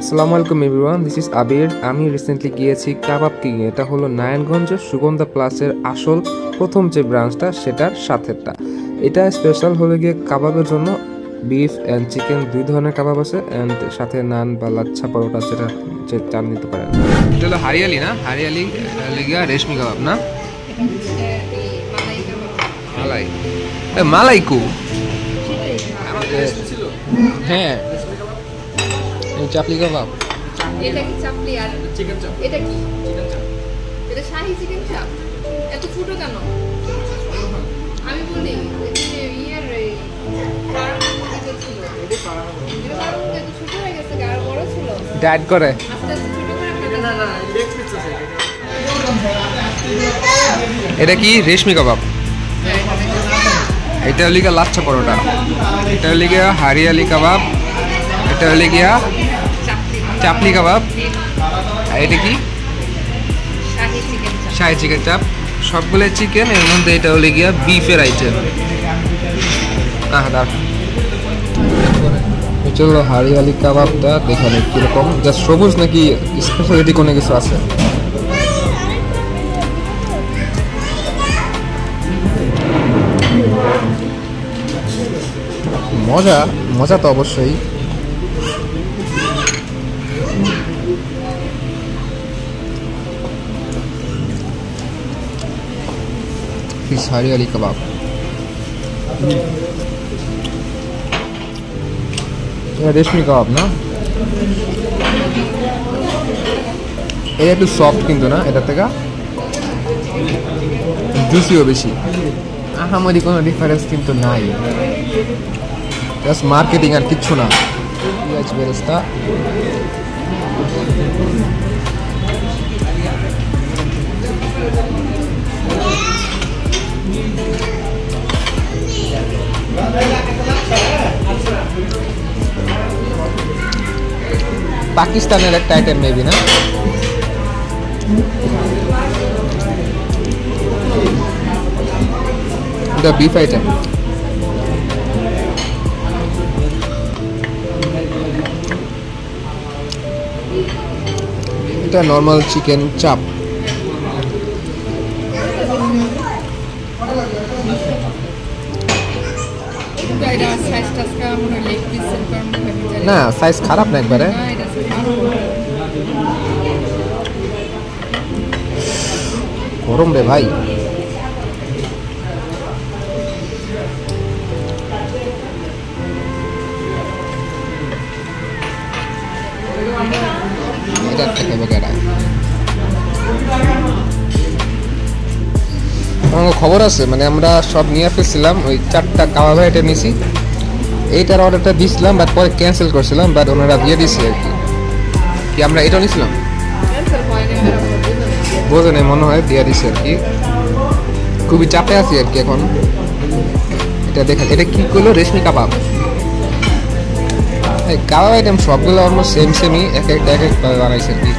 আসসালামু আলাইকুম everyone, this is আবির। আমি রিসেন্টলি গিয়েছি কাবাব কিং। এটা হলো নারায়ণগঞ্জের সুগন্ধা প্লাসের আসল প্রথম যে ব্রাঞ্চটা, সেটার সাথেরটা। এটা স্পেশাল হলে গিয়ে কাবাবের জন্য বিফ অ্যান্ড চিকেন দুই ধরনের কাবাব আছে, অ্যান্ড সাথে নান বা লাচ্ছা পরোটা যেটা যে চান নিতে পারেন। এটা হলো হারিয়ালি না, হারিয়ালি লেগিয়া রেশমি কাবাব না, মালাই মালাইকু। হ্যাঁ, চাপলি কাবাব। এটা কি চাপলি আর চিকেন চাপ? এটা কি চিকেন চাপ? এটা শাহী চিকেন চাপ। এত ছোট কেন? আমি বলি যে ইয়ার এটা ছিল। এটা এত ছোট হয়ে গেছে, আর বড় ছিল। ডায়েট করে। আস্তে আস্তে ছোট করে আপনাদের না লেগ পিস আছে এটা কি রেশমি কাবাব? এটা হলো গিয়া লাচ্ছা পরোটা। এটা হলো গিয়া হারিয়ালি কাবাব। এটা হলো গিয়া চাপলি কাবাব। আর এটা কি শাহী চিকেন চাপ। সবগুলো চিকেন, এর মধ্যে এটা হলো গিয়া বিফের আইটেম। চলো হারিয়ালি কাবাবটা দেখানো কিরকম, জাস্ট সবুজ নাকি স্পেশালিটি কোনো কিছু আছে? মজা মজা তো অবশ্যই। হারিয়ালি কাবাব রেশমি কাবাব না, এটা একটু সফট কিন্তু না, এটা থেকে জুসিও বেশি। আহামরি কোনো ডিফারেন্স কিন্তু নাই, জাস্ট মার্কেটিং আর কিচ্ছু না। পেঁয়াজ বেরেস্তা, পাকিস্তানের একটা আইটেম মেবি না? এটা বিফ আইটেম। এটা নর্মাল চিকেন চাপ। না, সাইজ খারাপ না একবারে। গরম রে ভাই। এটা থেকে বগেরা আমার খবর আছে, মানে আমরা সব নিয়ে ফেলছিলাম, ওই 4টা কাবাব আইটেম নিছি। এইটার অর্ডারটা দিয়েছিলাম, বাট পরে ক্যান্সেল করছিলাম, বাট ওনারা দিয়ে দিচ্ছে আর কি। কি আমরা এটাও নিয়েছিলাম? বোঝে নেই মনে হয়, দিয়ে দিচ্ছে আর কি। খুবই চাপে আছি আর কি এখন। এটা দেখেন, এটা কি করলো? রেশমি কাবাব। কাবাব আইটেম সবগুলো অলমোস্ট সেম সেমই, এক একটা বানাইছে আর কি।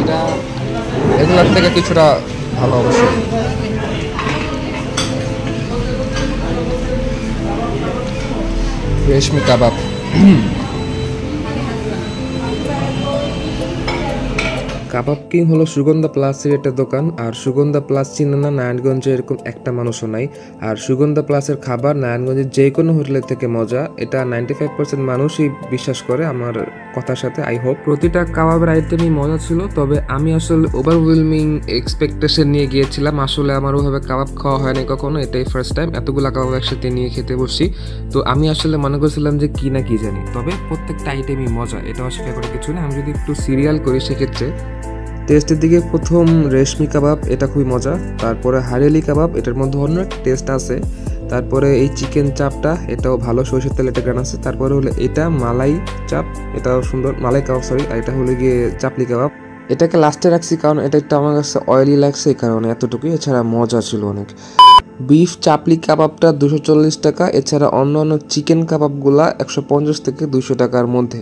এটা এগুলোর থেকে কিছুটা ভালো অবশ্যই। রেশমি কাবাব। কাবাব কিং হলো সুগন্ধা প্লাসের একটা দোকান, আর সুগন্ধা প্লাস চিনে না নারায়ণগঞ্জে এরকম একটা মানুষও নাই। আর সুগন্ধা প্লাসের খাবার নারায়ণগঞ্জের যে কোনো হোটেলের থেকে মজা, এটা 95% মানুষই বিশ্বাস করে আমার কথার সাথে। আই হোপ প্রতিটা কাবাবের আইটেমই মজা ছিল, তবে আমি আসলে ওভারওয়েলমিং এক্সপেকটেশন নিয়ে গিয়েছিলাম। আসলে আমার ওইভাবে কাবাব খাওয়া হয়নি কখনো, এটাই ফার্স্ট টাইম এতগুলো কাবাব একসাথে নিয়ে খেতে বসছি। তো আমি আসলে মনে করছিলাম যে কি না কি জানি, তবে প্রত্যেকটা আইটেমই মজা, এটা অস্বীকার করে কিছু না। আমি যদি একটু সিরিয়াল করি সেক্ষেত্রে টেস্টের দিকে প্রথম রেশমি কাবাব, এটা খুবই মজা। তারপরে হারিয়ালি কাবাব, এটার মধ্যে অন্য একটা টেস্ট আছে। তারপরে এই চিকেন চাপটা, এটাও ভালো, সরষের তেল এটা গান আছে। তারপরে হলো এটা মালাই চাপ, এটাও সুন্দর, মালাই কাবাব সরি। আর এটা হলো গিয়ে চাপলি কাবাব। এটাকে লাস্টে রাখছি কারণ এটা একটু আমার কাছে অয়েলি লাগছে, এই কারণে এতটুকুই। এছাড়া মজা ছিল অনেক। বিফ চাপলি কাবাবটা 240 টাকা। এছাড়া অন্য অন্য চিকেন কাবাবগুলা 150 থেকে 200 টাকার মধ্যে।